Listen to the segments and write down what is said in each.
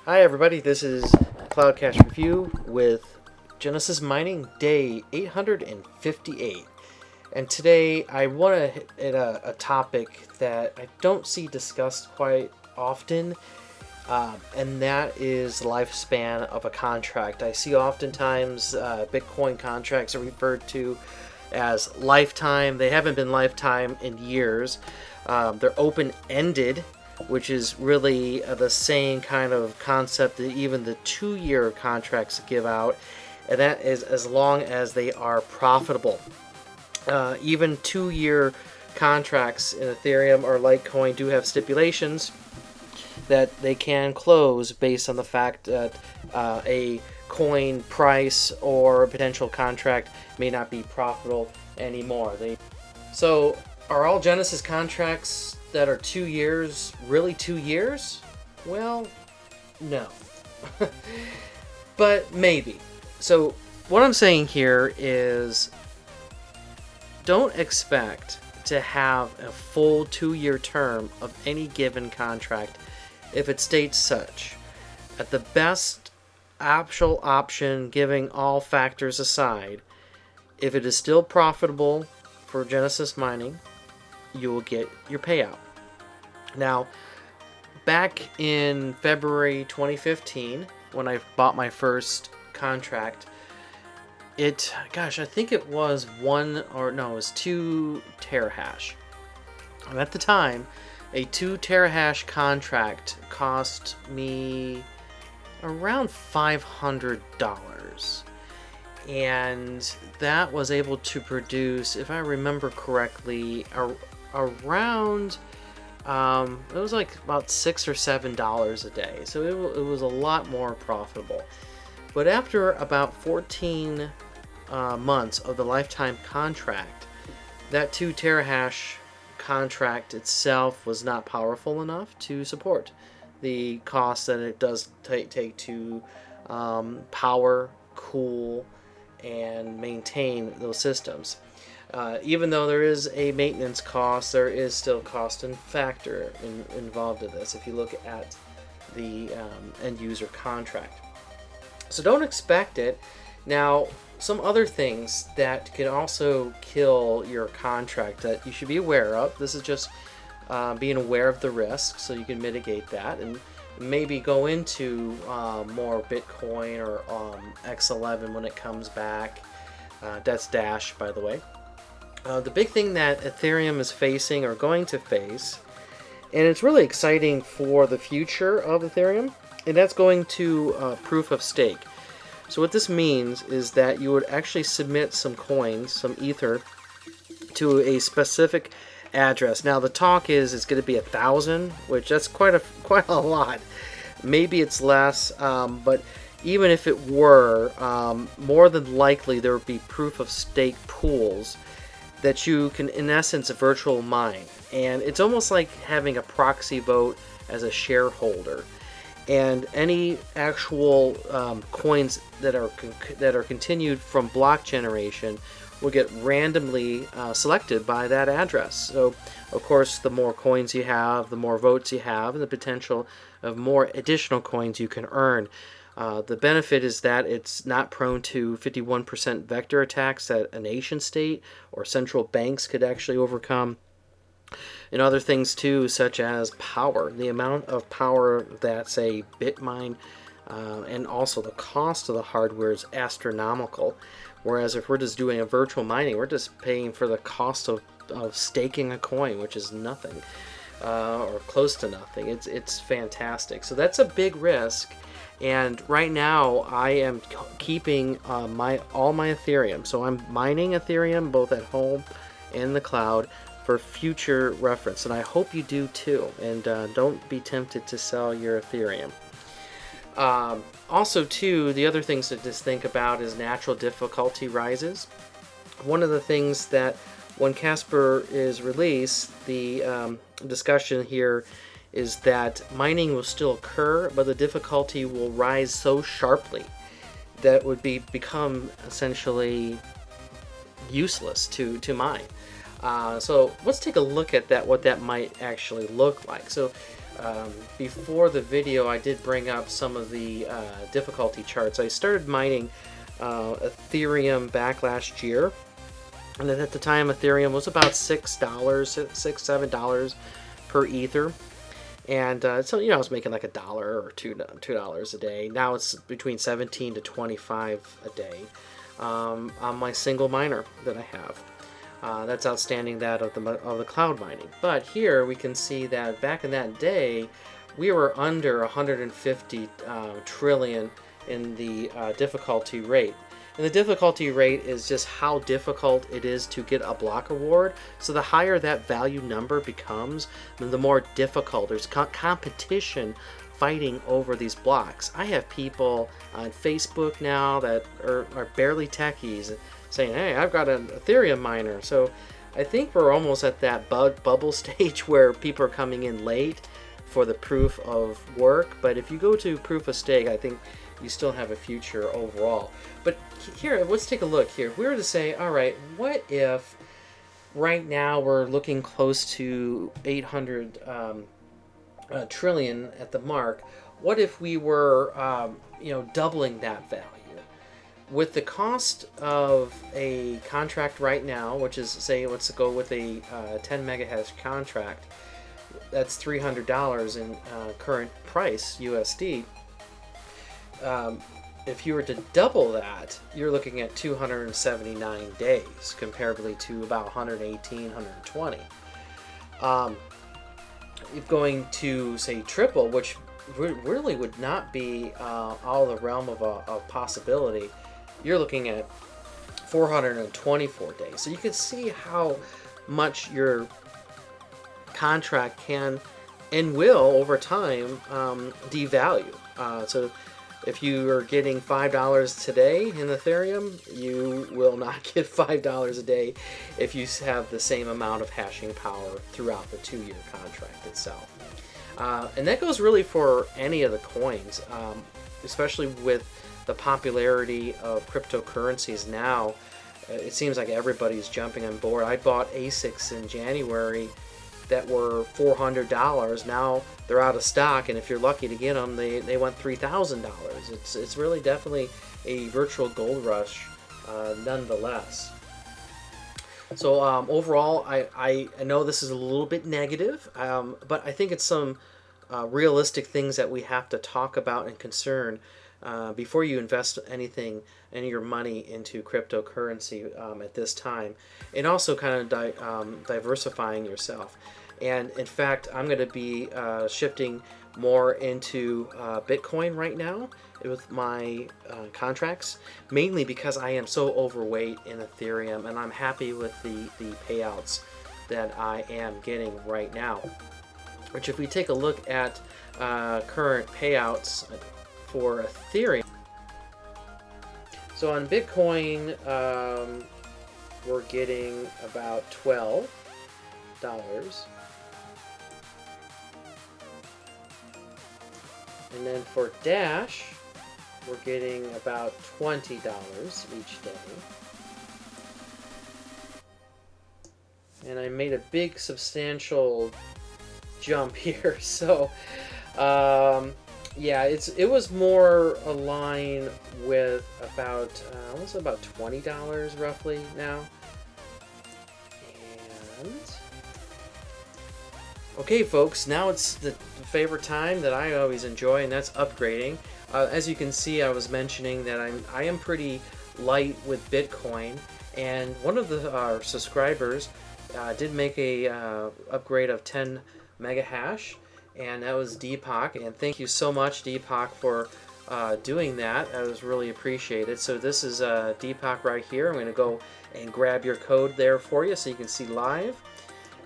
Hi everybody, this is Cloudcast Review with Genesis Mining Day 858. And today I want to hit a topic that I don't see discussed quite often, and that is the lifespan of a contract. I see oftentimes Bitcoin contracts are referred to as lifetime. They haven't been lifetime in years. They're open-ended, which is really the same kind of concept that even the 2-year contracts give out, and that is as long as they are profitable. Even 2-year contracts in Ethereum or Litecoin do have stipulations that they can close based on the fact that a coin price or a potential contract may not be profitable anymore. So are all Genesis contracts that are 2 years really 2 years? Well, no. But maybe. So what I'm saying here is don't expect to have a full 2-year term of any given contract if it states such. At the best actual option, giving all factors aside, if it is still profitable for Genesis Mining, you will get your payout. Now, back in February 2015, when I bought my first contract, I think it was it was 2 terahash. And at the time, a 2 terahash contract cost me around $500. And that was able to produce, if I remember correctly, around it was like about $6 or $7 a day. So it was a lot more profitable. But after about 14 months of the lifetime contract, that 2 terahash contract itself was not powerful enough to support the cost that it does take to power, cool, and maintain those systems. Even though there is a maintenance cost, there is still cost and factor involved in this if you look at the end user contract. So don't expect it. Now, some other things that can also kill your contract that you should be aware of. This is just being aware of the risk so you can mitigate that and maybe go into more Bitcoin or X11 when it comes back. That's Dash, by the way. The big thing that Ethereum is facing or going to face, and it's really exciting for the future of Ethereum, and that's going to proof of stake. So what this means is that you would actually submit some coins, some Ether, to a specific address. Now the talk is it's going to be 1,000, which that's quite a lot. Maybe it's less, but even if it were, more than likely there would be proof of stake pools that you can, in essence, virtual mine. And it's almost like having a proxy vote as a shareholder. And any actual coins that are continued from block generation will get randomly selected by that address. So, of course, the more coins you have, the more votes you have, and the potential of more additional coins you can earn. The benefit is that it's not prone to 51% vector attacks that a nation state or central banks could actually overcome. And other things too, such as power. The amount of power that, say, Bitmine and also the cost of the hardware is astronomical. Whereas if we're just doing a virtual mining, we're just paying for the cost of staking a coin, which is nothing or close to nothing. It's fantastic. So that's a big risk. And right now, I am keeping all my Ethereum. So I'm mining Ethereum both at home and the cloud for future reference, and I hope you do too. And don't be tempted to sell your Ethereum. Also, too, the other things to just think about is natural difficulty rises. One of the things that when Casper is released, the discussion here is that mining will still occur, but the difficulty will rise so sharply that it would become essentially useless to mine. So let's take a look at that, what that might actually look like. So before the video, I did bring up some of the difficulty charts. I started mining Ethereum back last year, and at the time Ethereum was about $6, $7 per ether. And so, you know, I was making like $1 or $2 a day. Now it's between 17 to 25 a day on my single miner that I have. That's outstanding that of the cloud mining. But here we can see that back in that day, we were under 150 trillion in the difficulty rate. And the difficulty rate is just how difficult it is to get a block award. So the higher that value number becomes, the more difficult. There's competition fighting over these blocks. I have people on Facebook now that are barely techies saying, hey, I've got an Ethereum miner. So I think we're almost at that bubble stage where people are coming in late for the proof of work. But if you go to proof of stake, I think you still have a future overall. But here, let's take a look here. If we were to say, all right, what if right now we're looking close to 800 trillion at the mark? What if we were, doubling that value? With the cost of a contract right now, which is, say, let's go with a 10 megahash contract, that's $300 in current price USD. If you were to double that, you're looking at 279 days, comparably to about 118, 120. If going to, say, triple, which really would not be out of the realm of a possibility, you're looking at 424 days. So you can see how much your contract can and will, over time, devalue. So if you are getting $5 today in Ethereum, you will not get $5 a day if you have the same amount of hashing power throughout the 2-year contract itself. And that goes really for any of the coins, especially with the popularity of cryptocurrencies now. It seems like everybody's jumping on board. I bought ASICs in January that were $400. Now they're out of stock, and if you're lucky to get them, they went $3,000. It's really definitely a virtual gold rush, nonetheless. So overall, I know this is a little bit negative, but I think it's some realistic things that we have to talk about and concern before you invest any of your money into cryptocurrency at this time, and also kind of diversifying yourself. And in fact, I'm going to be shifting more into Bitcoin right now with my contracts, mainly because I am so overweight in Ethereum, and I'm happy with the payouts that I am getting right now. Which, if we take a look at current payouts for Ethereum, so on Bitcoin, we're getting about $12. And then for Dash, we're getting about $20 each day. And I made a big substantial jump here, so yeah, it was more aligned with about about $20 roughly now. And okay, folks, now it's the favorite time that I always enjoy, and that's upgrading. As you can see, I was mentioning that I am pretty light with Bitcoin, and one of our subscribers did make a upgrade of 10 mega hash, and that was Deepak. And thank you so much, Deepak, for doing that. That was really appreciated. So this is Deepak right here. I'm going to go and grab your code there for you so you can see live.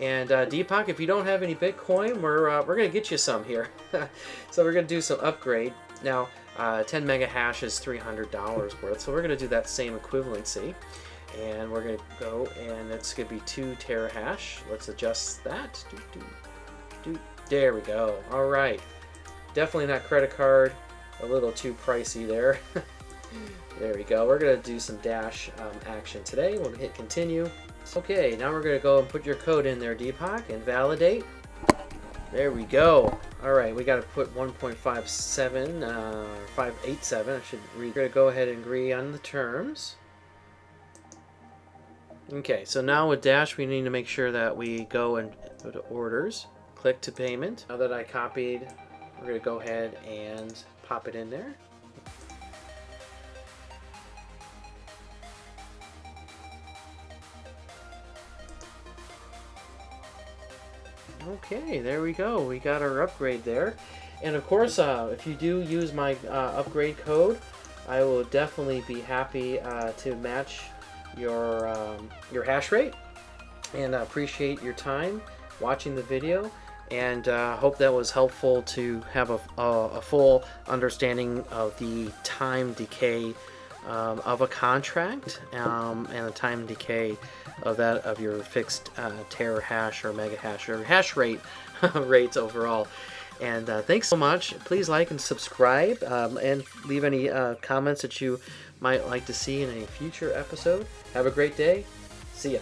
And Deepak, if you don't have any Bitcoin, we're going to get you some here. So we're going to do some upgrade. Now, 10 mega hash is $300 worth, so we're going to do that same equivalency. And we're going to go, and it's going to be 2 terahash. Let's adjust that. There we go. All right. Definitely not credit card. A little too pricey there. There we go. We're going to do some Dash action today. We'll hit continue. Okay, now we're going to go and put your code in there, Deepak, and validate. There we go. All right, we got to put 1.57, 587. I should read. We're going to go ahead and agree on the terms. Okay, so now with Dash, we need to make sure that we go and go to orders, click to payment. Now that I copied, we're going to go ahead and pop it in there. Okay, there we go. We got our upgrade there. And of course, if you do use my upgrade code, I will definitely be happy to match your hash rate. And I appreciate your time watching the video. And hope that was helpful to have a full understanding of the time decay of a contract and the time decay of your fixed terahash or mega hash or hash rate rates overall. And thanks so much. Please like and subscribe and leave any comments that you might like to see in a future episode. Have a great day. See ya.